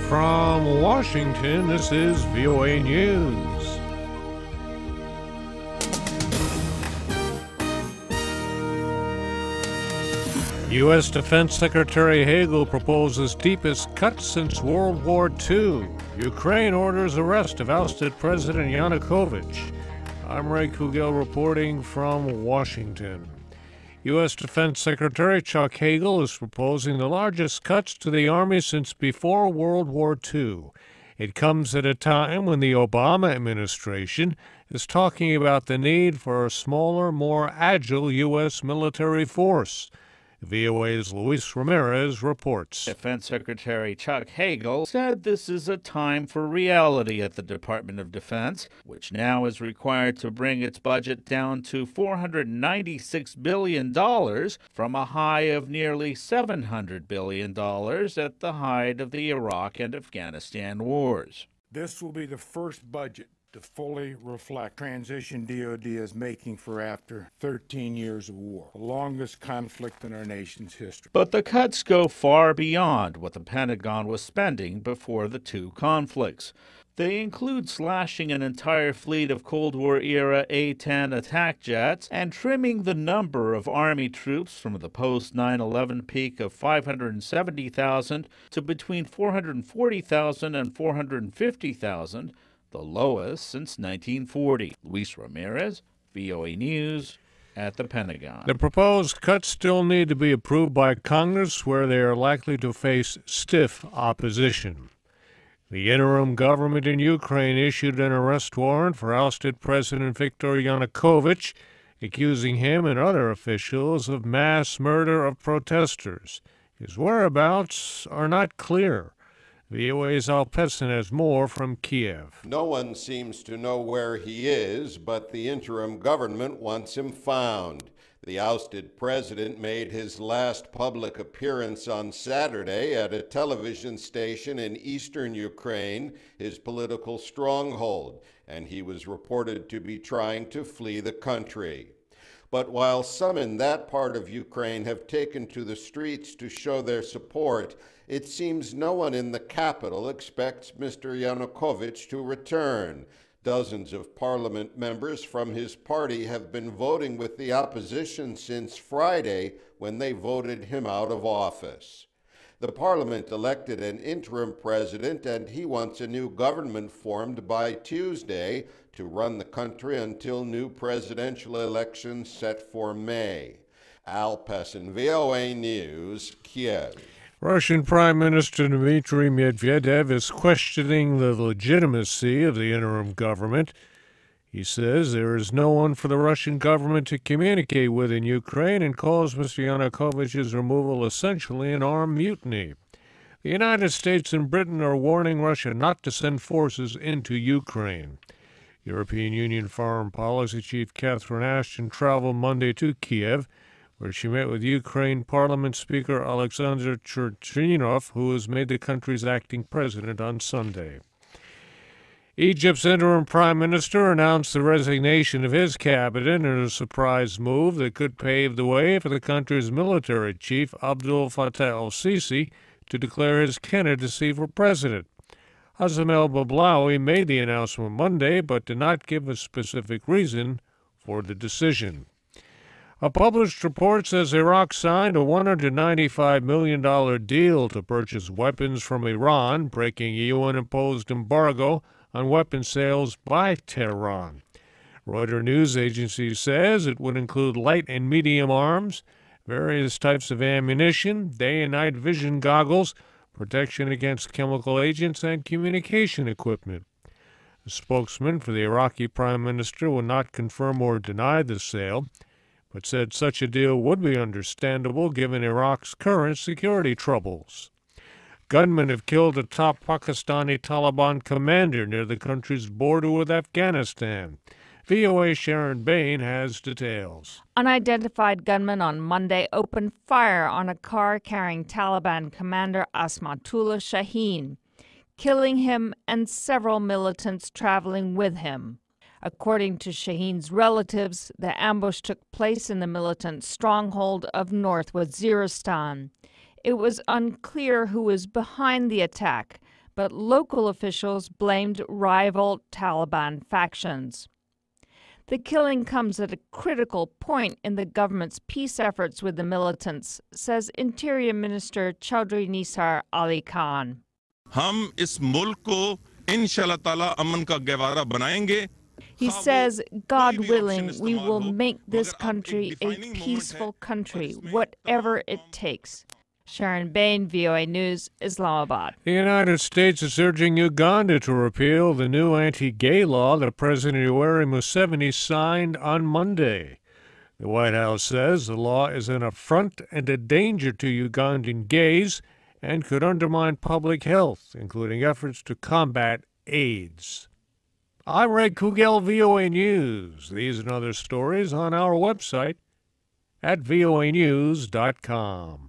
From Washington, this is VOA News. U.S. Defense Secretary Hagel proposes deepest cuts since World War II. Ukraine orders arrest of ousted President Yanukovych. I'm Ray Kouguell reporting from Washington. U.S. Defense Secretary Chuck Hagel is proposing the largest cuts to the Army since before World War II. It comes at a time when the Obama administration is talking about the need for a smaller, more agile U.S. military force. VOA's Luis Ramirez reports. Defense Secretary Chuck Hagel said this is a time for reality at the Department of Defense, which now is required to bring its budget down to $496 billion from a high of nearly $700 billion at the height of the Iraq and Afghanistan wars. This will be the first budget to fully reflect transition DoD is making for after 13 years of war, the longest conflict in our nation's history. But the cuts go far beyond what the Pentagon was spending before the two conflicts. They include slashing an entire fleet of Cold War-era A-10 attack jets and trimming the number of Army troops from the post-9/11 peak of 570,000 to between 440,000 and 450,000, the lowest since 1940. Luis Ramirez, VOA News, at the Pentagon. The proposed cuts still need to be approved by Congress, where they are likely to face stiff opposition. The interim government in Ukraine issued an arrest warrant for ousted President Viktor Yanukovych, accusing him and other officials of mass murder of protesters. His whereabouts are not clear. VOA's Al Pessin has more from Kiev. No one seems to know where he is, but the interim government wants him found. The ousted president made his last public appearance on Saturday at a television station in eastern Ukraine, his political stronghold, and he was reported to be trying to flee the country. But while some in that part of Ukraine have taken to the streets to show their support, it seems no one in the capital expects Mr. Yanukovych to return. Dozens of parliament members from his party have been voting with the opposition since Friday, when they voted him out of office. The parliament elected an interim president, and he wants a new government formed by Tuesday to run the country until new presidential elections set for May. Al Pessin, VOA News, Kiev. Russian Prime Minister Dmitry Medvedev is questioning the legitimacy of the interim government. He says there is no one for the Russian government to communicate with in Ukraine and calls Mr. Yanukovych's removal essentially an armed mutiny. The United States and Britain are warning Russia not to send forces into Ukraine. European Union Foreign Policy Chief Catherine Ashton traveled Monday to Kiev, where she met with Ukraine Parliament Speaker Alexander Turchinov, who was made the country's acting president on Sunday. Egypt's interim prime minister announced the resignation of his cabinet in a surprise move that could pave the way for the country's military chief, Abdel Fattah el-Sisi, to declare his candidacy for president. Hassan el-Bablawi made the announcement Monday, but did not give a specific reason for the decision. A published report says Iraq signed a $195 million deal to purchase weapons from Iran, breaking a UN-imposed embargo on weapons sales by Tehran. Reuters news agency says it would include light and medium arms, various types of ammunition, day and night vision goggles, protection against chemical agents, and communication equipment. A spokesman for the Iraqi Prime Minister will not confirm or deny the sale, but said such a deal would be understandable given Iraq's current security troubles. Gunmen have killed a top Pakistani Taliban commander near the country's border with Afghanistan. VOA's Sharon Bain has details. Unidentified gunmen on Monday opened fire on a car carrying Taliban commander Asmatullah Shaheen, killing him and several militants traveling with him. According to Shaheen's relatives, the ambush took place in the militant stronghold of North Waziristan. It was unclear who was behind the attack, but local officials blamed rival Taliban factions. The killing comes at a critical point in the government's peace efforts with the militants, says Interior Minister Chaudhry Nisar Ali Khan. हम इस मुल्क को इंशाल्लाह ताला अमन का गहवारा बनाएंगे. He says, God willing, we will make this country a peaceful country, whatever it takes. Sharon Bain, VOA News, Islamabad. The United States is urging Uganda to repeal the new anti-gay law that President Yoweri Museveni signed on Monday. The White House says the law is an affront and a danger to Ugandan gays and could undermine public health, including efforts to combat AIDS. I'm Ray Kouguell, VOA News. These and other stories on our website at voanews.com.